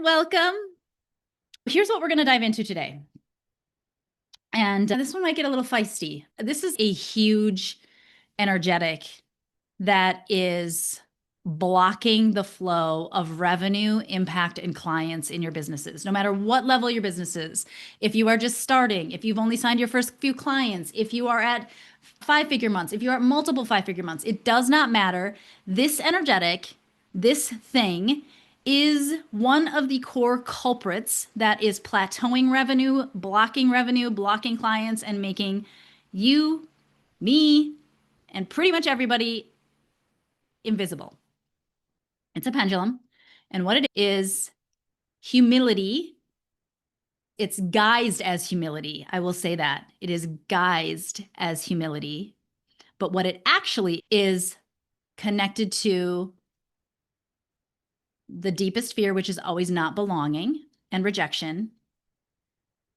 Welcome. Here's what we're going to dive into today. And this one might get a little feisty. This is a huge energetic that is blocking the flow of revenue, impact, and clients in your businesses, no matter what level your business is. If you are just starting, if you've only signed your first few clients, if you are at 5-figure months, if you are at multiple 5-figure months, it does not matter. This energetic, this thing is one of the core culprits that is plateauing revenue, blocking clients, and making you, me, and pretty much everybody invisible. It's a pendulum. And what it is humility. It's guised as humility. I will say that. It is guised as humility. But what it actually is connected to the deepest fear, which is always not belonging and rejection.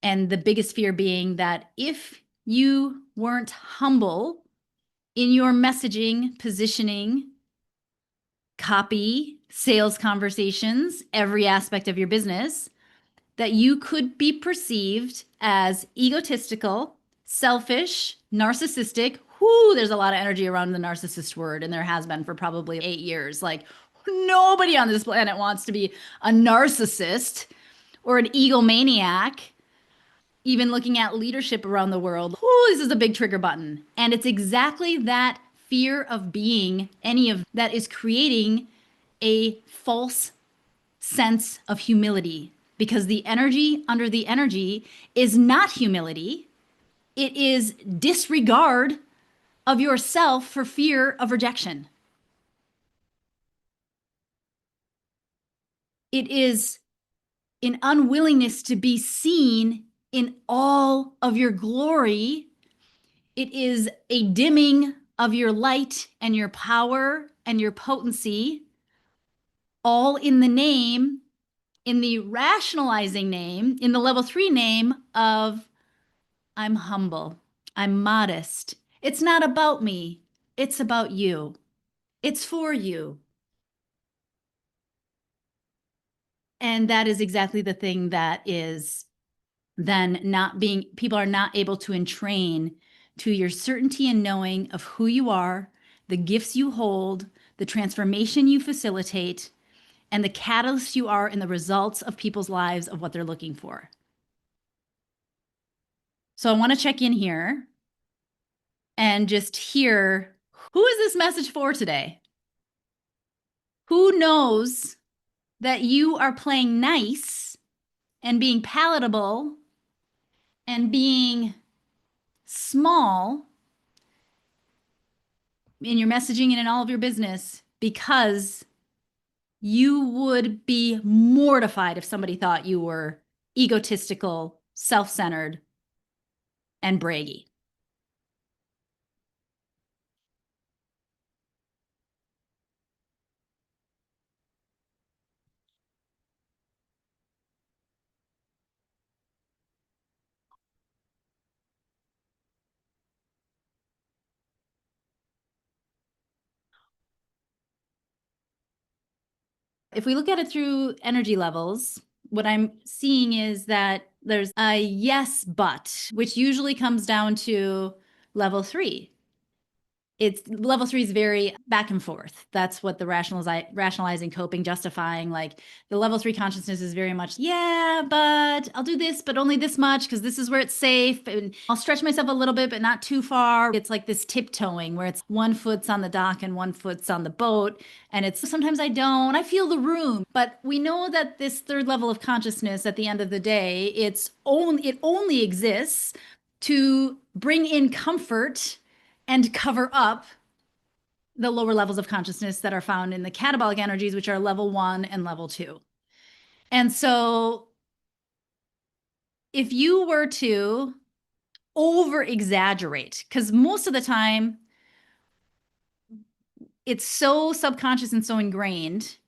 And the biggest fear being that if you weren't humble in your messaging, positioning, copy, sales conversations, every aspect of your business, that you could be perceived as egotistical, selfish, narcissistic. Whoo, there's a lot of energy around the narcissist word, and there has been for probably 8 years. Like, nobody on this planet wants to be a narcissist or an egomaniac. Even looking at leadership around the world, whoo, this is a big trigger button. And it's exactly that fear of being any of that is creating a false sense of humility, because the energy under the energy is not humility. It is disregard of yourself for fear of rejection. It is an unwillingness to be seen in all of your glory. It is a dimming of your light and your power and your potency, all in the name, in the rationalizing name, in the level 3 name of I'm humble, I'm modest. It's not about me, it's about you. It's for you. And that is exactly the thing that is then not being, people are not able to entrain to your certainty and knowing of who you are, the gifts you hold, the transformation you facilitate, and the catalyst you are in the results of people's lives of what they're looking for. So I want to check in here and just hear, who is this message for today? Who knows that you are playing nice and being palatable and being small in your messaging and in all of your business because you would be mortified if somebody thought you were egotistical, self-centered, and braggy? If we look at it through energy levels, what I'm seeing is that there's a yes, but, which usually comes down to level 3. It's level 3 is very back and forth. That's what the rationalizing, coping, justifying, like the level 3 consciousness is very much, yeah, but I'll do this, but only this much because this is where it's safe. And I'll stretch myself a little bit, but not too far. It's like this tiptoeing where it's one foot's on the dock and one foot's on the boat. And it's sometimes I don't, I feel the room, but we know that this third level of consciousness at the end of the day, it only exists to bring in comfort and cover up the lower levels of consciousness that are found in the catabolic energies, which are level 1 and level 2. And so if you were to over exaggerate, because most of the time it's so subconscious and so ingrained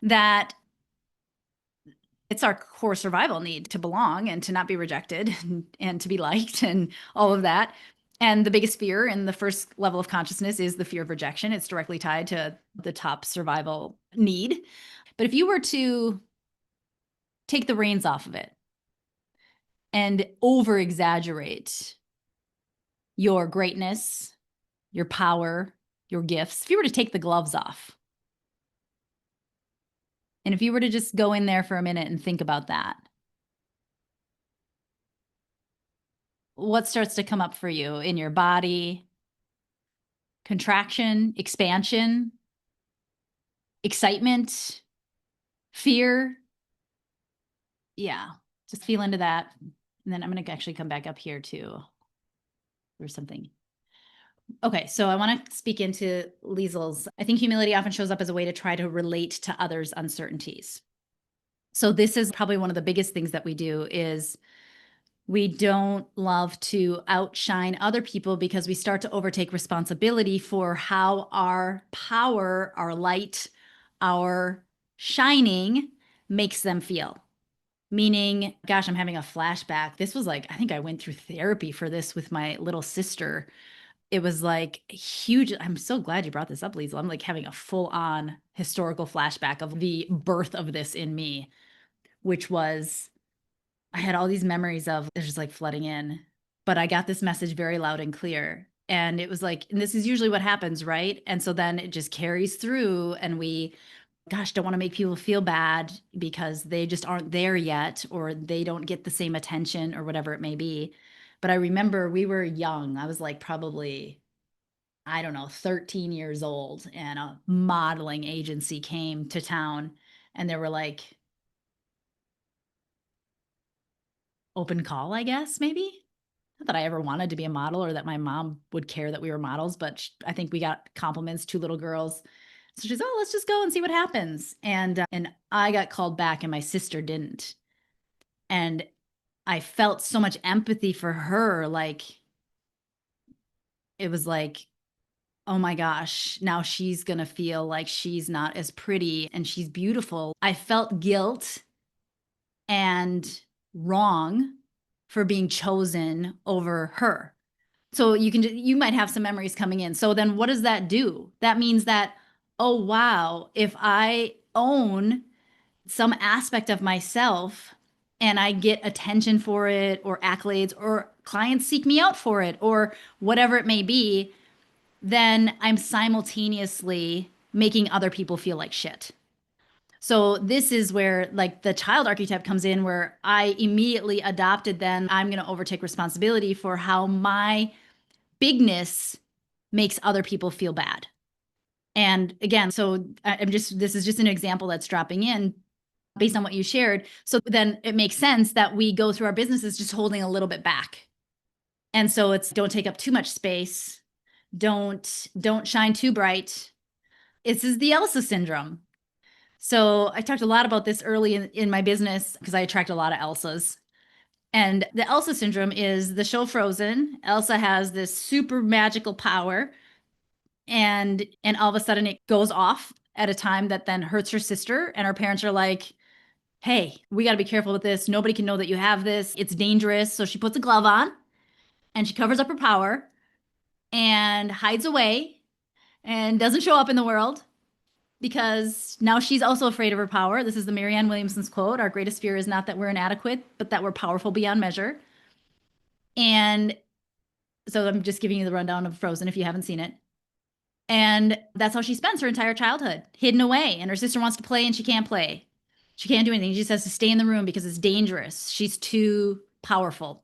that it's our core survival need to belong and to not be rejected and to be liked and all of that. And the biggest fear in the first level of consciousness is the fear of rejection. It's directly tied to the top survival need. But if you were to take the reins off of it and over exaggerate your greatness, your power, your gifts, if you were to take the gloves off, and if you were to just go in there for a minute and think about that, what starts to come up for you in your body? Contraction, expansion, excitement, fear. Yeah, just feel into that. And then I'm going to actually come back up here too. There's something. Okay, so I want to speak into Liesel's. I think humility often shows up as a way to try to relate to others' uncertainties. So this is probably one of the biggest things that we do is we don't love to outshine other people because we start to overtake responsibility for how our power, our light, our shining makes them feel. Meaning, gosh, I'm having a flashback. This was like, I think I went through therapy for this with my little sister. It was like huge. I'm so glad you brought this up, Liesel. I'm like having a full on historical flashback of the birth of this in me, which was I had all these memories of it just like flooding in, but I got this message very loud and clear. And it was like, and this is usually what happens, right? And so then it just carries through, and we, gosh, don't want to make people feel bad because they just aren't there yet, or they don't get the same attention, or whatever it may be. But I remember we were young. I was like probably, I don't know, 13 years old, and a modeling agency came to town, and they were like, open call, I guess, maybe. Not that I ever wanted to be a model or that my mom would care that we were models, but I think we got compliments, two little girls. So she's, oh, let's just go and see what happens. And I got called back and my sister didn't. And I felt so much empathy for her. Like, it was like, oh my gosh, now she's going to feel like she's not as pretty and she's beautiful. I felt guilt and wrong for being chosen over her. So you might have some memories coming in. So then what does that do? That means that, oh wow, if I own some aspect of myself and I get attention for it or accolades or clients seek me out for it or whatever it may be, then I'm simultaneously making other people feel like shit. So this is where like the child archetype comes in, where I immediately adopted, then I'm going to overtake responsibility for how my bigness makes other people feel bad. And again, so this is just an example that's dropping in based on what you shared. So then it makes sense that we go through our businesses just holding a little bit back. And so it's don't take up too much space. Don't shine too bright. This is the Elsa syndrome. So I talked a lot about this early in my business because I attract a lot of Elsas. And the Elsa syndrome is the show Frozen. Elsa has this super magical power, and all of a sudden it goes off at a time that then hurts her sister, and her parents are like, hey, we got to be careful with this. Nobody can know that you have this. It's dangerous. So she puts a glove on and she covers up her power and hides away and doesn't show up in the world because now she's also afraid of her power. This is the Marianne Williamson's quote: our greatest fear is not that we're inadequate, but that we're powerful beyond measure. And so I'm just giving you the rundown of Frozen if you haven't seen it. And that's how she spends her entire childhood, hidden away. And her sister wants to play and she can't play. She can't do anything. She just has to stay in the room because it's dangerous. She's too powerful.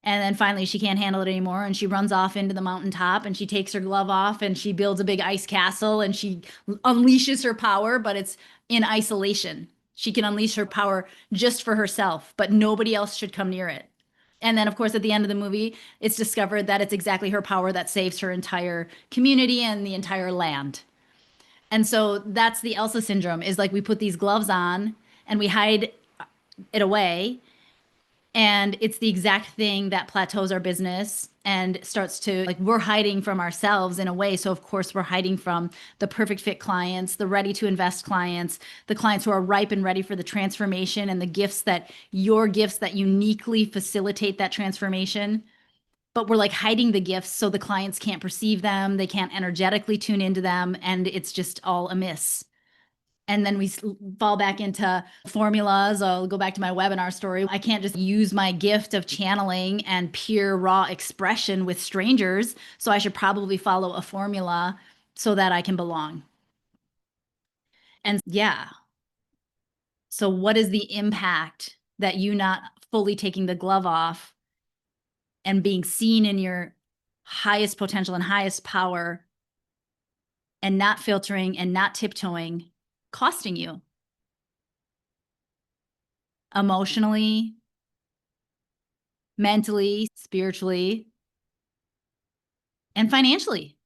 And then finally she can't handle it anymore, and she runs off into the mountaintop and she takes her glove off and she builds a big ice castle and she unleashes her power, but it's in isolation. She can unleash her power just for herself, but nobody else should come near it. And then, of course, at the end of the movie, it's discovered that it's exactly her power that saves her entire community and the entire land. And so that's the Elsa syndrome, is like we put these gloves on and we hide it away. And it's the exact thing that plateaus our business and starts to, like, we're hiding from ourselves in a way. So of course we're hiding from the perfect fit clients, the ready to invest clients, the clients who are ripe and ready for the transformation, and the gifts that your gifts that uniquely facilitate that transformation. But we're like hiding the gifts so the clients can't perceive them, they can't energetically tune into them, and it's just all amiss. And then we fall back into formulas. I'll go back to my webinar story. I can't just use my gift of channeling and pure raw expression with strangers. So I should probably follow a formula so that I can belong. And yeah. So what is the impact that you not fully taking the glove off and being seen in your highest potential and highest power and not filtering and not tiptoeing costing you emotionally, mentally, spiritually, and financially?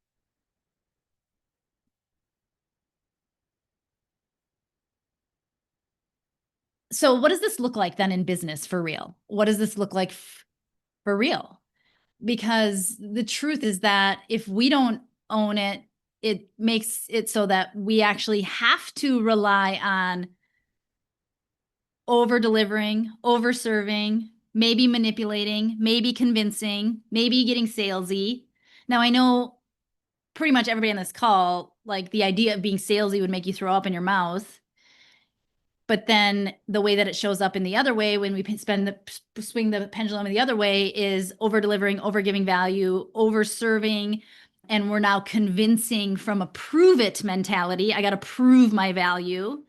So, what does this look like then in business for real? What does this look like for real? Because the truth is that if we don't own it, it makes it so that we actually have to rely on over delivering, over serving, maybe manipulating, maybe convincing, maybe getting salesy. Now, I know pretty much everybody on this call, like the idea of being salesy would make you throw up in your mouth. But then the way that it shows up in the other way when we swing the pendulum in the other way is over delivering, over giving value, over serving. And we're now convincing from a prove it mentality. I got to prove my value.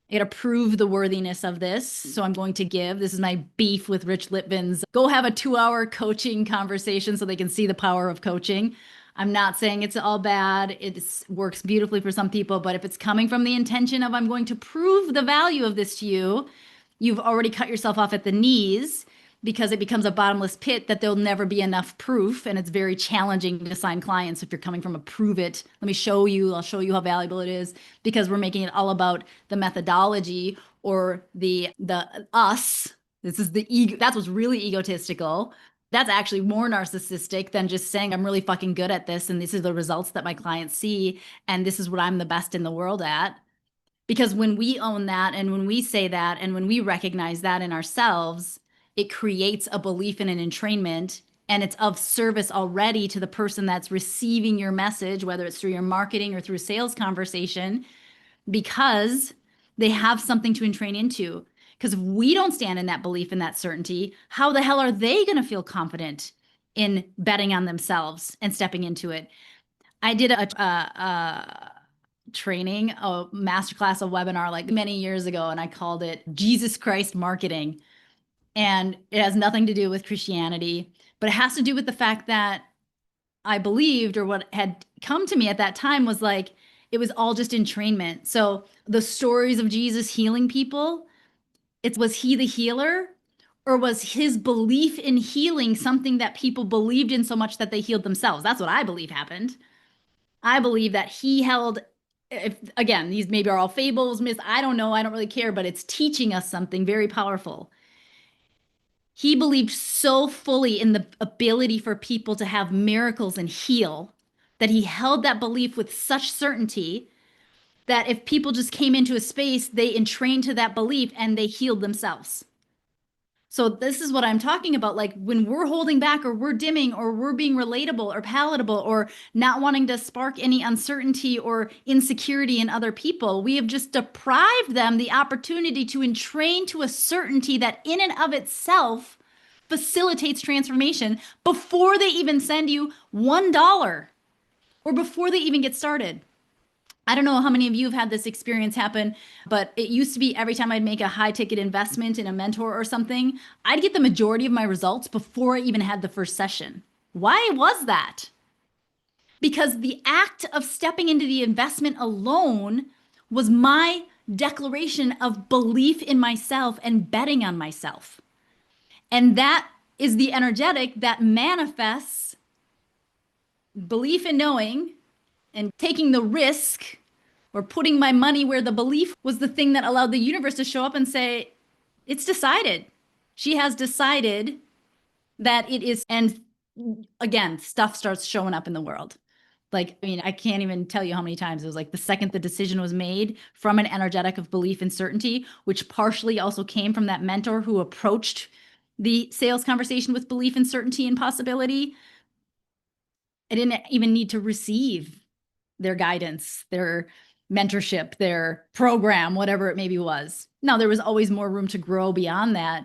I got to prove the worthiness of this. So I'm going to give. This is my beef with Rich Litvin's. Go have a 2-hour coaching conversation so they can see the power of coaching. I'm not saying it's all bad. It works beautifully for some people, but if it's coming from the intention of I'm going to prove the value of this to you, you've already cut yourself off at the knees because it becomes a bottomless pit that there'll never be enough proof. And it's very challenging to sign clients if you're coming from a prove it. Let me show you, I'll show you how valuable it is, because we're making it all about the methodology or the us. This is the ego. That's what's really egotistical. That's actually more narcissistic than just saying I'm really fucking good at this and these are the results that my clients see and this is what I'm the best in the world at. Because when we own that and when we say that and when we recognize that in ourselves, it creates a belief in an entrainment and it's of service already to the person that's receiving your message, whether it's through your marketing or through sales conversation, because they have something to entrain into. Because if we don't stand in that belief and that certainty, how the hell are they going to feel confident in betting on themselves and stepping into it? I did a training, a masterclass, a webinar like many years ago, and I called it Jesus Christ Marketing. And it has nothing to do with Christianity, but it has to do with the fact that I believed, or what had come to me at that time was like, it was all just entrainment. So the stories of Jesus healing people, it was he the healer, or was his belief in healing something that people believed in so much that they healed themselves? That's what I believe happened. I believe that he held, if again, these maybe are all fables, myths, I don't know, I don't really care, but it's teaching us something very powerful. He believed so fully in the ability for people to have miracles and heal that he held that belief with such certainty that if people just came into a space, they entrained to that belief and they healed themselves. So this is what I'm talking about. Like when we're holding back or we're dimming or we're being relatable or palatable or not wanting to spark any uncertainty or insecurity in other people, we have just deprived them the opportunity to entrain to a certainty that in and of itself facilitates transformation before they even send you $1 or before they even get started. I don't know how many of you have had this experience happen, but it used to be every time I'd make a high ticket investment in a mentor or something, I'd get the majority of my results before I even had the first session. Why was that? Because the act of stepping into the investment alone was my declaration of belief in myself and betting on myself. And that is the energetic that manifests belief in knowing and taking the risk or putting my money where the belief was the thing that allowed the universe to show up and say, it's decided. She has decided that it is. And again, stuff starts showing up in the world. Like, I mean, I can't even tell you how many times it was like the second the decision was made from an energetic of belief and certainty, which partially also came from that mentor who approached the sales conversation with belief and certainty and possibility. I didn't even need to receive their guidance, their mentorship, their program, whatever it maybe was. Now, there was always more room to grow beyond that,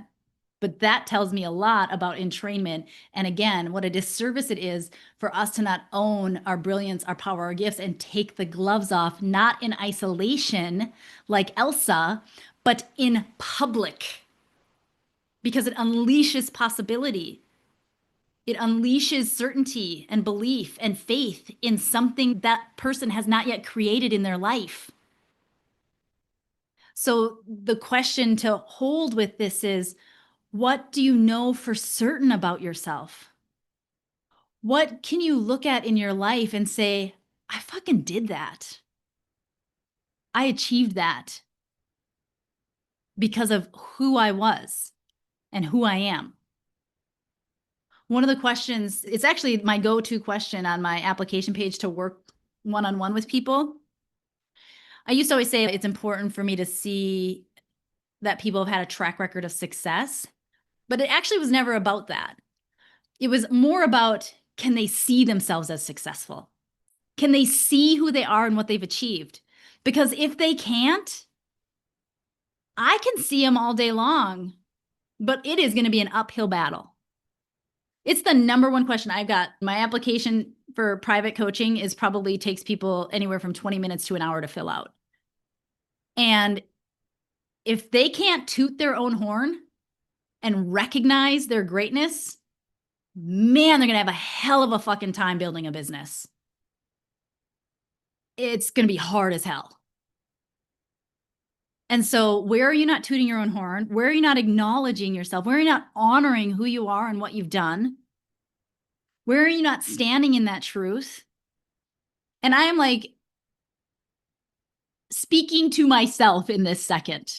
but that tells me a lot about entrainment. And again, what a disservice it is for us to not own our brilliance, our power, our gifts, and take the gloves off, not in isolation like Elsa, but in public, because it unleashes possibility. It unleashes certainty and belief and faith in something that person has not yet created in their life. So the question to hold with this is, what do you know for certain about yourself? What can you look at in your life and say, I fucking did that. I achieved that because of who I was and who I am. One of the questions, it's actually my go-to question on my application page to work one-on-one with people. I used to always say it's important for me to see that people have had a track record of success, but it actually was never about that. It was more about, can they see themselves as successful? Can they see who they are and what they've achieved? Because if they can't, I can see them all day long, but it is going to be an uphill battle. It's the number one question I've got. My application for private coaching is probably takes people anywhere from 20 minutes to an hour to fill out. And if they can't toot their own horn and recognize their greatness, man, they're going to have a hell of a fucking time building a business. It's going to be hard as hell. And so where are you not tooting your own horn? Where are you not acknowledging yourself? Where are you not honoring who you are and what you've done? Where are you not standing in that truth? And I am like speaking to myself in this second.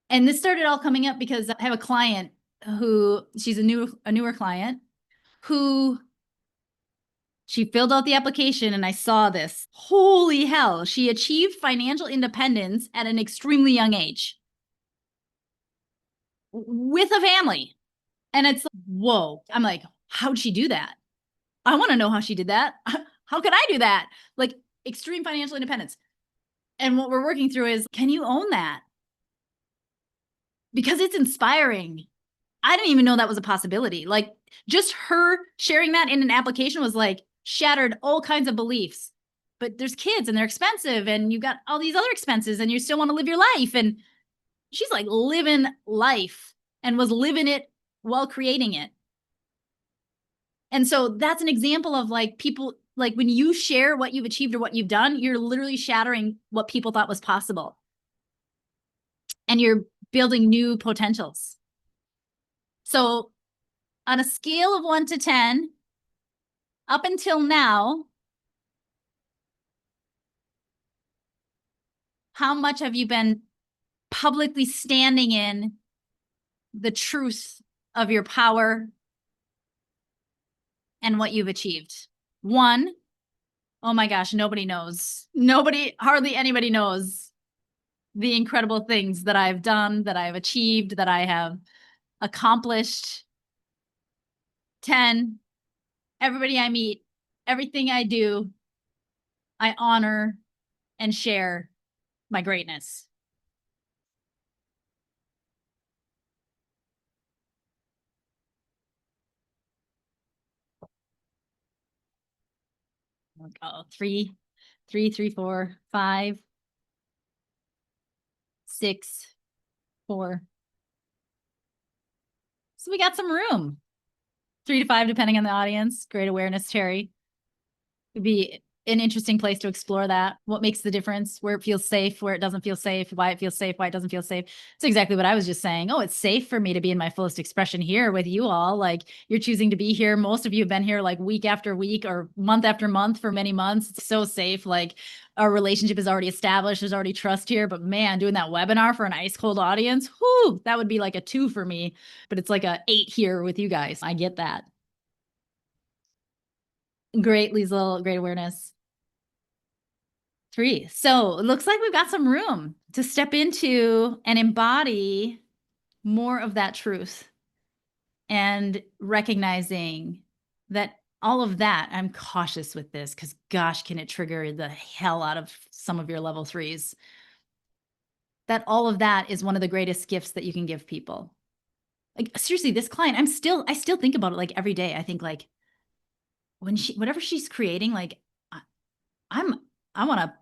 And this started all coming up because I have a client who, she's a newer client who, she filled out the application and I saw this. Holy hell, she achieved financial independence at an extremely young age with a family. And it's like, whoa. I'm like, how'd she do that? I want to know how she did that. How could I do that? Like extreme financial independence. And what we're working through is, can you own that? Because it's inspiring. I didn't even know that was a possibility. Like just her sharing that in an application was like shattered all kinds of beliefs. But there's kids and they're expensive and you've got all these other expenses and you still want to live your life. And she's like living life and was living it while creating it. And so that's an example of like people, like when you share what you've achieved or what you've done, you're literally shattering what people thought was possible. And you're building new potentials. So on a scale of 1 to 10, up until now, how much have you been publicly standing in the truth of your power and what you've achieved? 1, oh my gosh, nobody knows. Hardly anybody knows the incredible things that I've done, that I've achieved, that I have accomplished. 10, everybody I meet, everything I do, I honor and share my greatness. Oh, 3, 4, 5, 6, 4. So we got some room. 3 to 5, depending on the audience. Great awareness, Terry. It'd be an interesting place to explore that. What makes the difference? Where it feels safe, where it doesn't feel safe, why it feels safe, why it doesn't feel safe. It's exactly what I was just saying. Oh, it's safe for me to be in my fullest expression here with you all. Like you're choosing to be here. Most of you have been here like week after week or month after month for many months. It's so safe. Like our relationship is already established. There's already trust here. But man, doing that webinar for an ice cold audience, whoo, that would be like a 2 for me. But it's like a 8 here with you guys. I get that. Great, Liesl. Great awareness. 3. So it looks like we've got some room to step into and embody more of that truth and recognizing that all of that, I'm cautious with this because gosh, can it trigger the hell out of some of your level threes. That all of that is one of the greatest gifts that you can give people. Like seriously, this client, I still think about it like every day. I think like when whatever she's creating, like I, I'm, I want to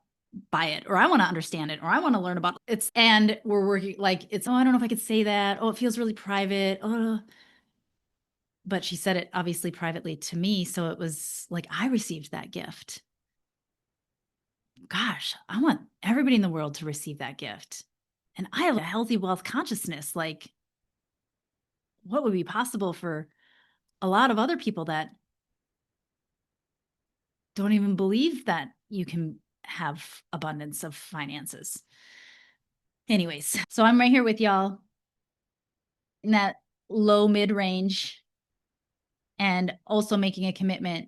buy it or I want to understand it or I want to learn about it. And we're working like it's, oh, I don't know if I could say that. Oh, it feels really private. Oh, but she said it obviously privately to me. So it was like I received that gift. Gosh, I want everybody in the world to receive that gift. And I have a healthy wealth consciousness. Like, what would be possible for a lot of other people that don't even believe that you can have abundance of finances? Anyways, so I'm right here with y'all in that low mid range and also making a commitment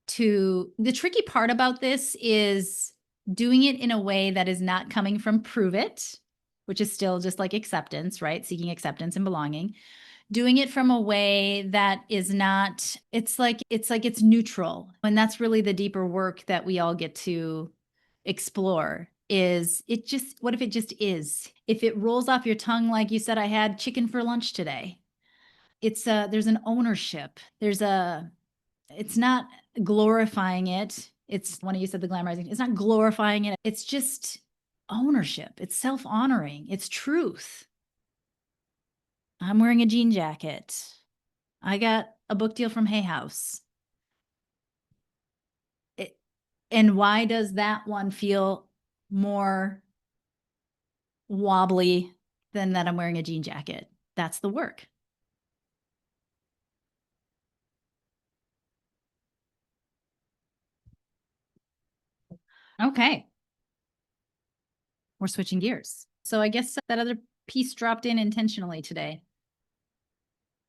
to the tricky part about this is doing it in a way that is not coming from prove it, which is still just like acceptance, right? Seeking acceptance and belonging. Doing it from a way that is not, it's neutral. And that's really the deeper work that we all get to explore is it just, what if it just is? If it rolls off your tongue, like you said, I had chicken for lunch today. There's an ownership. It's not glorifying it. It's one of you said the glamorizing. It's not glorifying it. It's just ownership. It's self-honoring. It's truth. I'm wearing a jean jacket. I got a book deal from Hay House. And why does that one feel more wobbly than that I'm wearing a jean jacket? That's the work. Okay. We're switching gears. So I guess that other piece dropped in intentionally today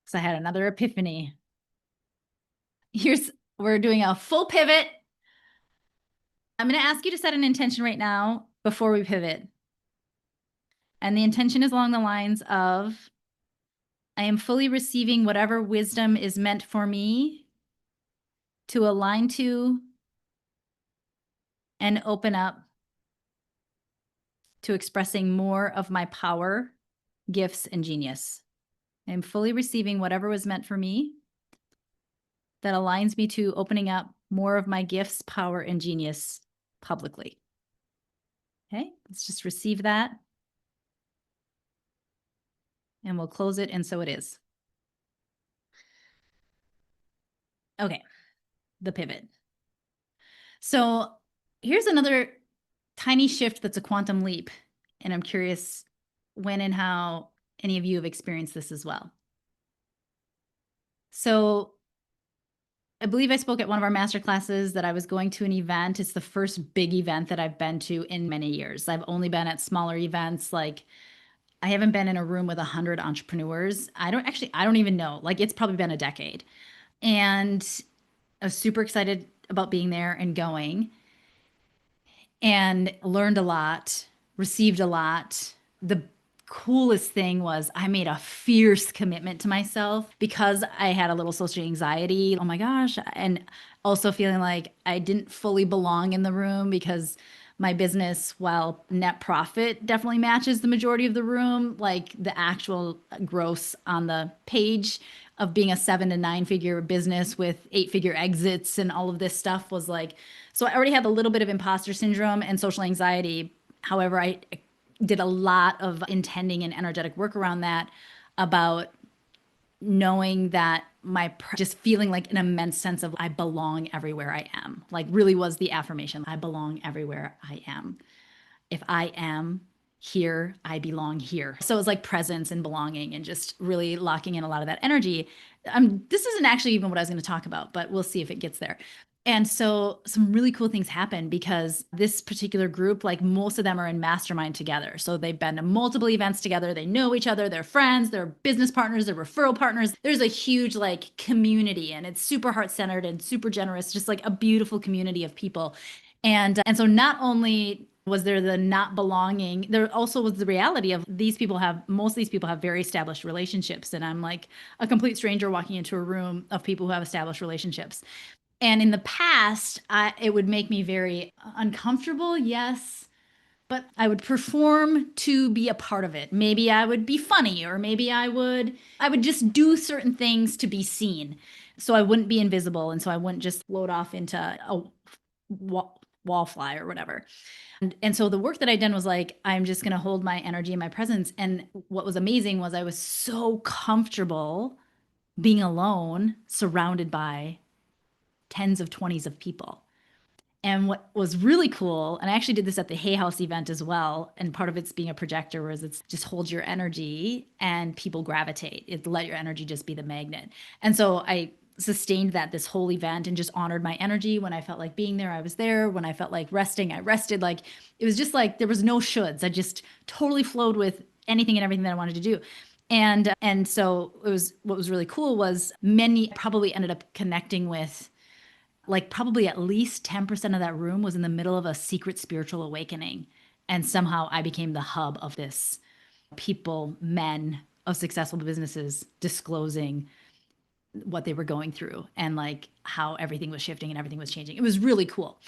because I had another epiphany. We're doing a full pivot. I'm going to ask you to set an intention right now before we pivot. And the intention is along the lines of, I am fully receiving whatever wisdom is meant for me to align to and open up to expressing more of my power, gifts, and genius. I am fully receiving whatever was meant for me that aligns me to opening up more of my gifts, power, and genius publicly. Okay, let's just receive that. And we'll close it, and so it is. Okay, the pivot. So here's another tiny shift that's a quantum leap. And I'm curious when and how any of you have experienced this as well. So I believe I spoke at one of our master classes that I was going to an event. It's the first big event that I've been to in many years. I've only been at smaller events. Like I haven't been in a room with 100 entrepreneurs. I don't even know. Like it's probably been a decade. And I was super excited about being there and going and learned a lot, received a lot. The coolest thing was I made a fierce commitment to myself because I had a little social anxiety. Oh my gosh. And also feeling like I didn't fully belong in the room because my business, while net profit definitely matches the majority of the room, like the actual gross on the page of being a 7 to 9 figure business with 8 figure exits and all of this stuff was like, so I already had a little bit of imposter syndrome and social anxiety. However, I did a lot of intending and energetic work around that about knowing that just feeling like an immense sense of I belong everywhere I am, like really was the affirmation. I belong everywhere I am. If I am here, I belong here. So it's like presence and belonging and just really locking in a lot of that energy. This isn't actually even what I was going to talk about, but we'll see if it gets there. And so some really cool things happen because this particular group, like most of them are in mastermind together. So they've been to multiple events together. They know each other. They're friends. They're business partners. They're referral partners. There's a huge like community and it's super heart-centered and super generous, just like a beautiful community of people. And so not only Was there the not belonging? There also was the reality of most of these people have very established relationships. And I'm like a complete stranger walking into a room of people who have established relationships. And in the past, it would make me very uncomfortable, yes, but I would perform to be a part of it. Maybe I would be funny, or maybe I would just do certain things to be seen. So I wouldn't be invisible, and so I wouldn't just float off into a wall fly or whatever. And so the work that I done was like, I'm just going to hold my energy and my presence. And what was amazing was I was so comfortable being alone, surrounded by tens of 20s of people. And what was really cool, and I actually did this at the Hay House event as well, and part of it's being a projector, whereas it's just hold your energy and people gravitate. It let your energy just be the magnet. And so I sustained that this whole event and just honored my energy. When I felt like being there, I was there. When I felt like resting, I rested. Like it was just like there was no shoulds. I just totally flowed with anything and everything that I wanted to do. And so it was what was really cool was many probably ended up connecting with, like, probably at least 10% of that room was in the middle of a secret spiritual awakening. And somehow I became the hub of this, people, men of successful businesses disclosing what they were going through and like how everything was shifting and everything was changing. It was really cool.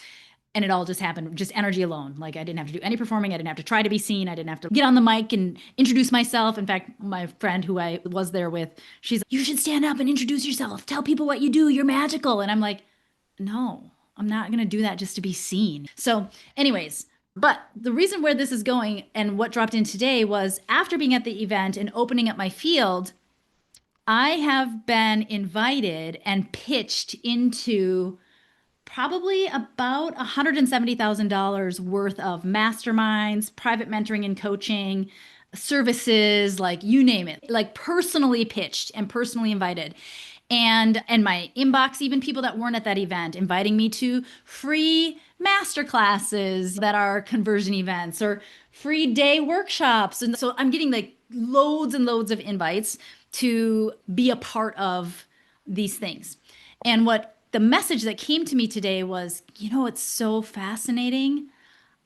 And it all just happened, just energy alone. Like I didn't have to do any performing. I didn't have to try to be seen. I didn't have to get on the mic and introduce myself. In fact, my friend who I was there with, she's like, you should stand up and introduce yourself. Tell people what you do. You're magical. And I'm like, no, I'm not going to do that just to be seen. So, anyways, but the reason where this is going and what dropped in today was after being at the event and opening up my field, I have been invited and pitched into probably about $170,000 worth of masterminds, private mentoring and coaching, services, like you name it, like personally pitched and personally invited. And my inbox, even people that weren't at that event, inviting me to free master classes that are conversion events or free day workshops. And so I'm getting like loads and loads of invites to be a part of these things. And what the message that came to me today was, it's so fascinating.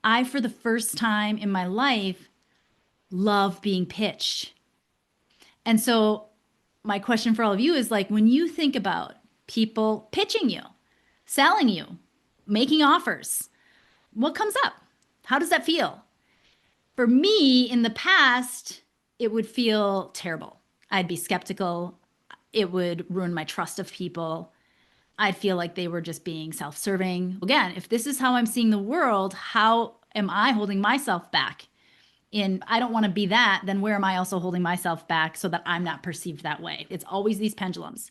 I, for the first time in my life, love being pitched. And so my question for all of you is like, when you think about people pitching you, selling you, making offers, what comes up? How does that feel? For me, in the past, it would feel terrible. I'd be skeptical. It would ruin my trust of people. I'd feel like they were just being self-serving. Again, if this is how I'm seeing the world, how am I holding myself back? I don't want to be that, then where am I also holding myself back so that I'm not perceived that way? It's always these pendulums.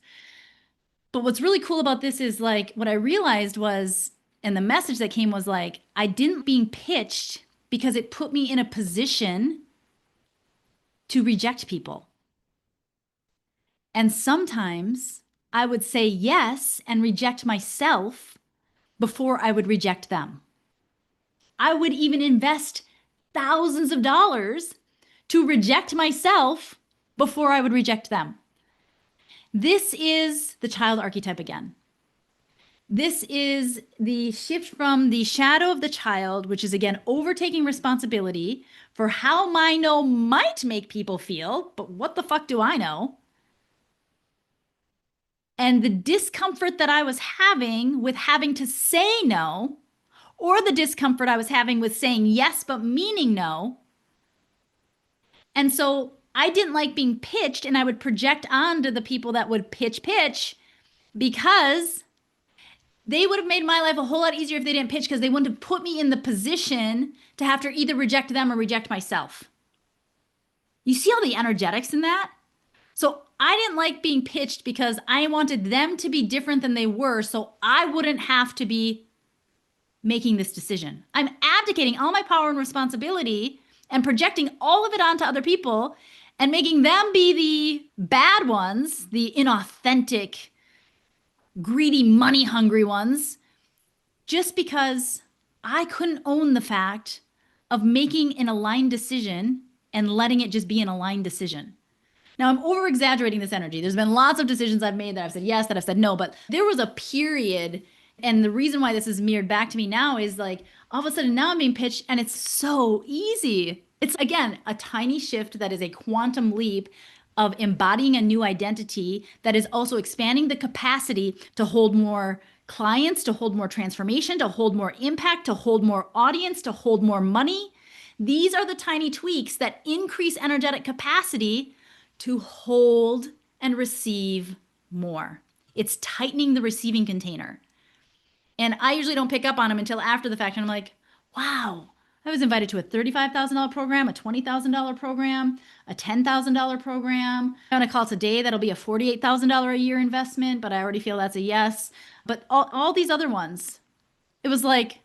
But what's really cool about this is like what I realized was, and the message that came was like, I didn't being pitched because it put me in a position to reject people. And sometimes I would say yes and reject myself before I would reject them. I would even invest thousands of dollars to reject myself before I would reject them. This is the child archetype again. This is the shift from the shadow of the child, which is again overtaking responsibility for how my no might make people feel, but what the fuck do I know? And the discomfort that I was having with having to say no, or the discomfort I was having with saying yes, but meaning no. And so I didn't like being pitched, and I would project onto the people that would pitch because they would have made my life a whole lot easier if they didn't pitch, because they wouldn't have put me in the position to have to either reject them or reject myself. You see all the energetics in that? So I didn't like being pitched because I wanted them to be different than they were, so I wouldn't have to be making this decision. I'm abdicating all my power and responsibility and projecting all of it onto other people and making them be the bad ones, the inauthentic, greedy, money hungry ones, just because I couldn't own the fact of making an aligned decision and letting it just be an aligned decision. Now, I'm over exaggerating this energy. There's been lots of decisions I've made that I've said yes, that I've said no, but there was a period. And the reason why this is mirrored back to me now is like, All of a sudden now I'm being pitched and it's so easy. It's again a tiny shift that is a quantum leap of embodying a new identity that is also expanding the capacity to hold more clients, to hold more transformation, to hold more impact, to hold more audience, to hold more money. These are the tiny tweaks that increase energetic capacity to hold and receive more. It's tightening the receiving container. And I usually don't pick up on them until after the fact. And I'm like, wow, I was invited to a $35,000 program, a $20,000 program, a $10,000 program. On a call today, that'll be a $48,000 a year investment, but I already feel that's a yes. But all these other ones, it was like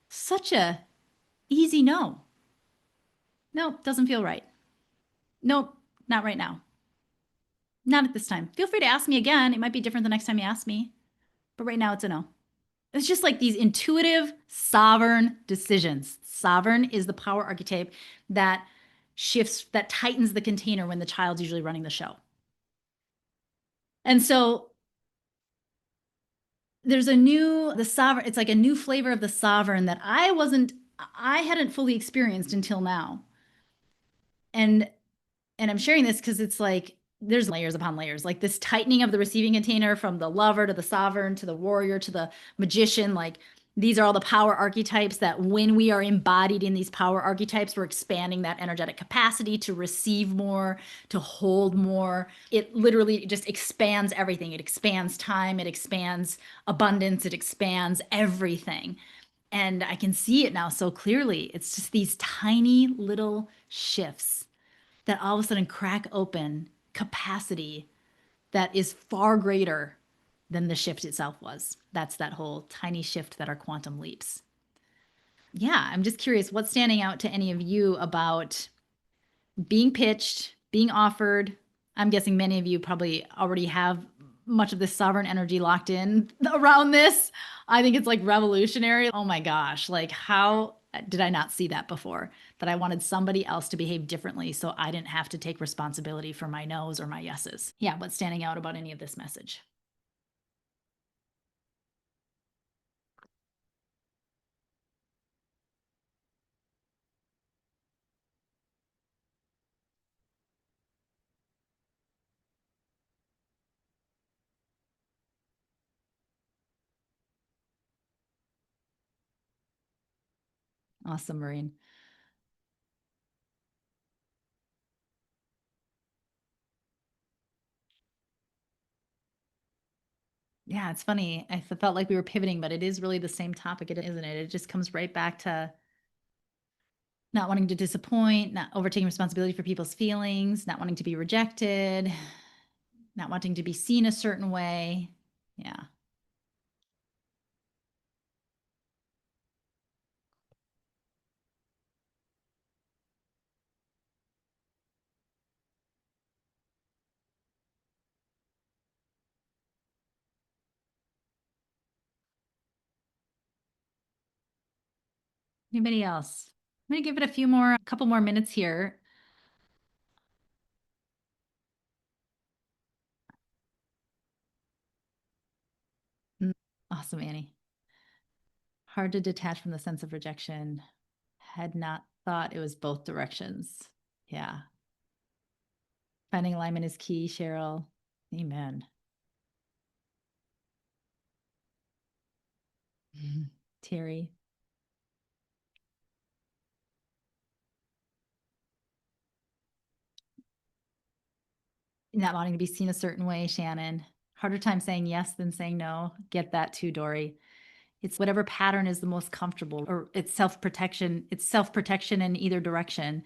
such a easy no. Nope, doesn't feel right. Nope, not right now. Not at this time. Feel free to ask me again. It might be different the next time you ask me, but right now it's a no. It's just like these intuitive, sovereign decisions. Sovereign is the power archetype that shifts, that tightens the container when the child's usually running the show. And so there's the sovereign, it's like a new flavor of the sovereign that I hadn't fully experienced until now. And I'm sharing this because it's like there's layers upon layers, like this tightening of the receiving container from the lover to the sovereign to the warrior to the magician. Like these are all the power archetypes that when we are embodied in these power archetypes, we're expanding that energetic capacity to receive more, to hold more. It literally just expands everything. It expands time, it expands abundance, it expands everything. And I can see it now so clearly. It's just these tiny little shifts that all of a sudden crack open capacity that is far greater than the shift itself was. That's that whole tiny shift that are quantum leaps. Yeah, I'm just curious what's standing out to any of you about being pitched, being offered. I'm guessing many of you probably already have much of this sovereign energy locked in around this. I think it's like revolutionary. Oh my gosh, like how did I not see that before? That I wanted somebody else to behave differently so I didn't have to take responsibility for my no's or my yeses. Yeah, what's standing out about any of this message? Awesome, Maureen. Yeah, it's funny. I felt like we were pivoting, but it is really the same topic, isn't it? It just comes right back to not wanting to disappoint, not overtaking responsibility for people's feelings, not wanting to be rejected, not wanting to be seen a certain way. Yeah. Anybody else? I'm going to give it a couple more minutes here. Mm, awesome, Annie. Hard to detach from the sense of rejection. Had not thought it was both directions. Yeah. Finding alignment is key, Cheryl. Amen. Terry. Not wanting to be seen a certain way, Shannon. Harder time saying yes than saying no. Get that too, Dory. It's whatever pattern is the most comfortable, or it's self-protection. It's self-protection in either direction.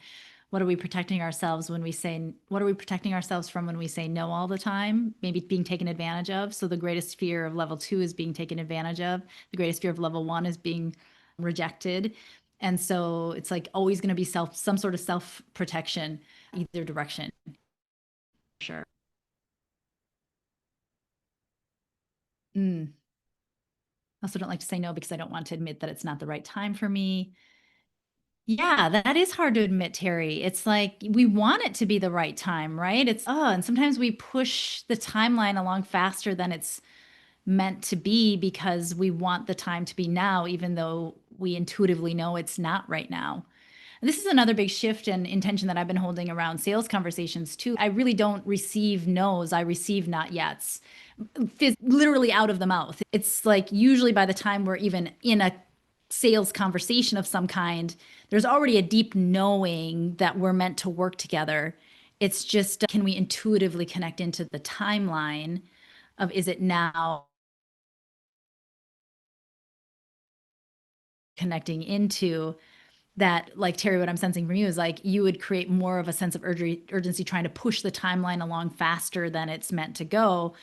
What are we protecting ourselves when we say, what are we protecting ourselves from when we say no all the time? Maybe being taken advantage of. So the greatest fear of level 2 is being taken advantage of. The greatest fear of level 1 is being rejected. And so it's like always going to be some sort of self-protection, either direction. Sure. Mm. I also don't like to say no because I don't want to admit that it's not the right time for me. Yeah, that is hard to admit, Terry. It's like we want it to be the right time, right? And sometimes we push the timeline along faster than it's meant to be because we want the time to be now, even though we intuitively know it's not right now. And this is another big shift and intention that I've been holding around sales conversations too. I really don't receive no's, I receive not yets, literally out of the mouth. It's like usually by the time we're even in a sales conversation of some kind, there's already a deep knowing that we're meant to work together. It's just, can we intuitively connect into the timeline of, is it now connecting into that? Like Terry, what I'm sensing from you is like you would create more of a sense of urgency trying to push the timeline along faster than it's meant to go.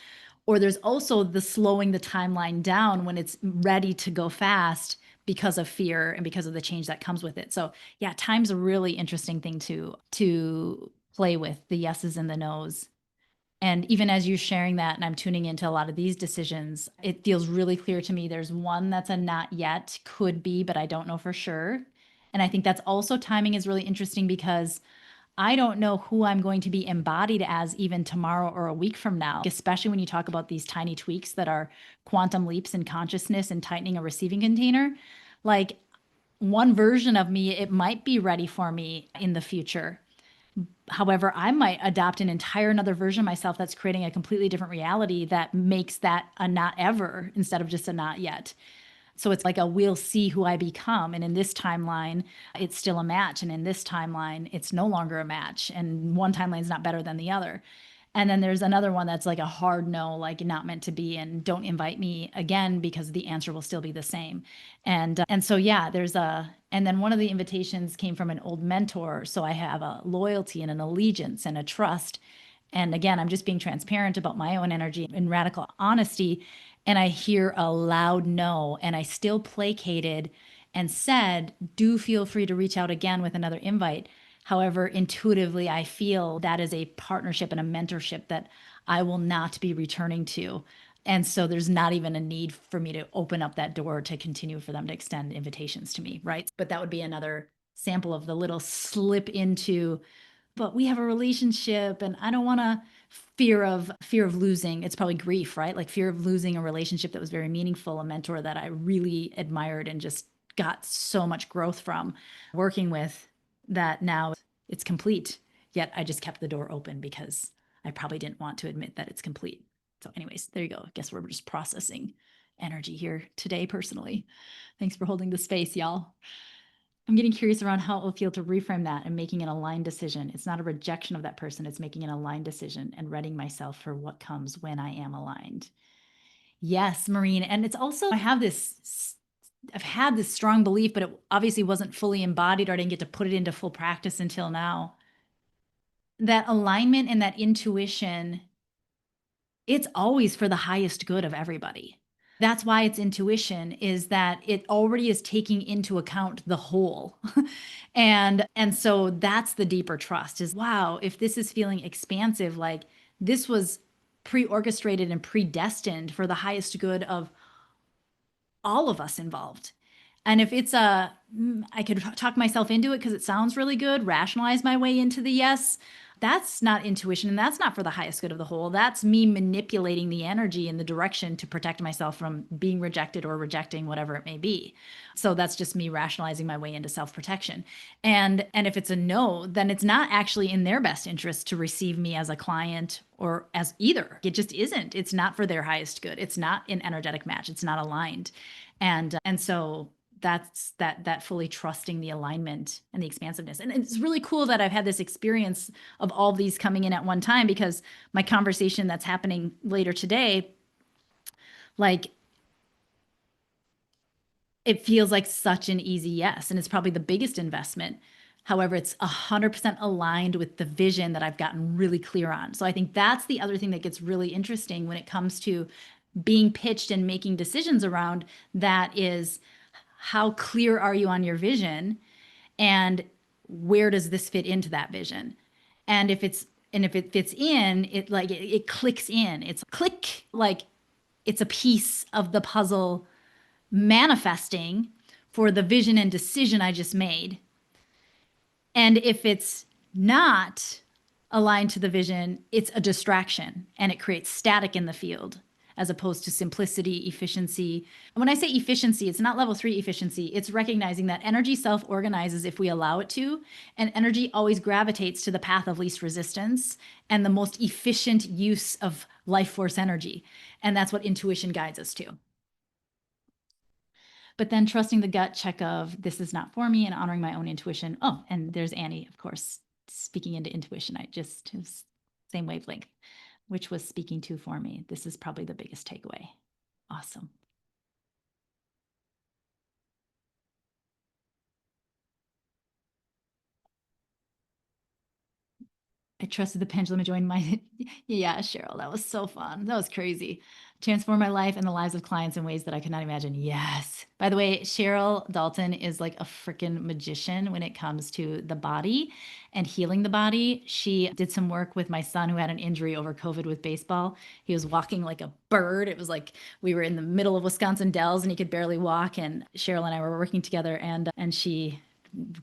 Or there's also the slowing the timeline down when it's ready to go fast because of fear and because of the change that comes with it. So yeah, time's a really interesting thing to play with, the yeses and the nos. And even as you're sharing that, and I'm tuning into a lot of these decisions, it feels really clear to me there's one that's a not yet, could be, but I don't know for sure. And I think that's also timing is really interesting because I don't know who I'm going to be embodied as even tomorrow or a week from now, especially when you talk about these tiny tweaks that are quantum leaps in consciousness and tightening a receiving container. Like one version of me, it might be ready for me in the future. However, I might adopt an entire another version of myself that's creating a completely different reality that makes that a not ever instead of just a not yet. So it's like a we'll see who I become. And in this timeline, it's still a match. And in this timeline, it's no longer a match. And one timeline is not better than the other. And then there's another one that's like a hard no, like not meant to be, and don't invite me again because the answer will still be the same. And so yeah, and then one of the invitations came from an old mentor. So I have a loyalty and an allegiance and a trust. And again, I'm just being transparent about my own energy and radical honesty. And I hear a loud no, and I still placated and said, do feel free to reach out again with another invite. However, intuitively, I feel that is a partnership and a mentorship that I will not be returning to. And so there's not even a need for me to open up that door to continue for them to extend invitations to me, right? But that would be another sample of the little slip into, but we have a relationship and I don't want to fear of losing. It's probably grief, right? Like fear of losing a relationship that was very meaningful, a mentor that I really admired and just got so much growth from working with, that now it's complete. Yet I just kept the door open because I probably didn't want to admit that it's complete. So anyways, there you go. I guess we're just processing energy here today personally. Thanks for holding the space, y'all. I'm getting curious around how it will feel to reframe that and making an aligned decision. It's not a rejection of that person, it's making an aligned decision and readying myself for what comes when I am aligned. Yes, Maureen. And it's also, I've had this strong belief, but it obviously wasn't fully embodied or I didn't get to put it into full practice until now. That alignment and that intuition, it's always for the highest good of everybody. That's why it's intuition, is that it already is taking into account the whole. And so that's the deeper trust is, wow, if this is feeling expansive, like this was pre-orchestrated and predestined for the highest good of all of us involved. And if it's I could talk myself into it because it sounds really good, rationalize my way into the yes. That's not intuition, and that's not for the highest good of the whole. That's me manipulating the energy in the direction to protect myself from being rejected or rejecting whatever it may be. So that's just me rationalizing my way into self-protection. And if it's a no, then it's not actually in their best interest to receive me as a client or as either. It just isn't. It's not for their highest good. It's not an energetic match. It's not aligned. And so that's that fully trusting the alignment and the expansiveness. And it's really cool that I've had this experience of all these coming in at one time, because my conversation that's happening later today, like it feels like such an easy yes, and it's probably the biggest investment. However, it's 100% aligned with the vision that I've gotten really clear on. So I think that's the other thing that gets really interesting when it comes to being pitched and making decisions around that is, how clear are you on your vision, and where does this fit into that vision? And if it fits in, it clicks in. It's click, like it's a piece of the puzzle manifesting for the vision and decision I just made. And if it's not aligned to the vision, it's a distraction and it creates static in the field. as opposed to simplicity, efficiency. And when I say efficiency, it's not level 3 efficiency. It's recognizing that energy self-organizes if we allow it to, and energy always gravitates to the path of least resistance and the most efficient use of life force energy. And that's what intuition guides us to. But then trusting the gut check of this is not for me and honoring my own intuition. Oh, and there's Annie, of course, speaking into intuition. I just was same wavelength, which was speaking to for me. This is probably the biggest takeaway. Awesome. I trusted the pendulum and joined my, yeah, Cheryl, that was so fun. That was crazy. Transform my life and the lives of clients in ways that I could not imagine. Yes. By the way, Cheryl Dalton is like a freaking magician when it comes to the body and healing the body. She did some work with my son who had an injury over COVID with baseball. He was walking like a bird. It was like we were in the middle of Wisconsin Dells and he could barely walk. And Cheryl and I were working together, and she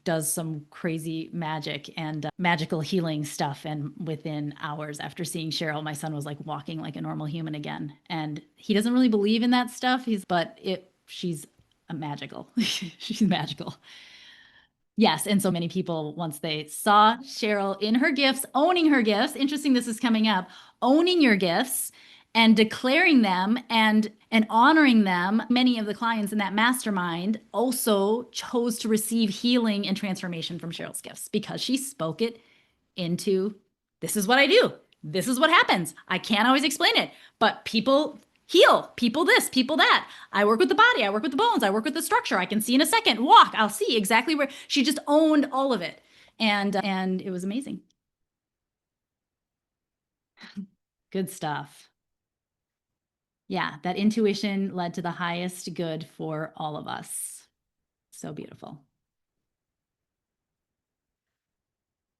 does some crazy magic and magical healing stuff. And within hours after seeing Cheryl, my son was like walking like a normal human again. And he doesn't really believe in that stuff. She's a magical. She's magical. Yes. And so many people, once they saw Cheryl in her gifts, owning her gifts, interesting, this is coming up, owning your gifts and declaring them and honoring them. Many of the clients in that mastermind also chose to receive healing and transformation from Cheryl's gifts because she spoke it into, this is what I do. This is what happens. I can't always explain it, but people heal, people this, people that. I work with the body, I work with the bones, I work with the structure. I can see in a second, walk, I'll see exactly where. She just owned all of it. And it was amazing. Good stuff. Yeah, that intuition led to the highest good for all of us. So beautiful.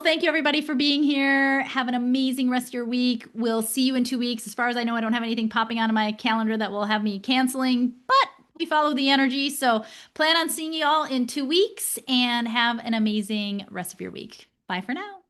Thank you, everybody, for being here. Have an amazing rest of your week. We'll see you in 2 weeks. As far as I know, I don't have anything popping on my calendar that will have me canceling, but we follow the energy. So plan on seeing you all in 2 weeks and have an amazing rest of your week. Bye for now.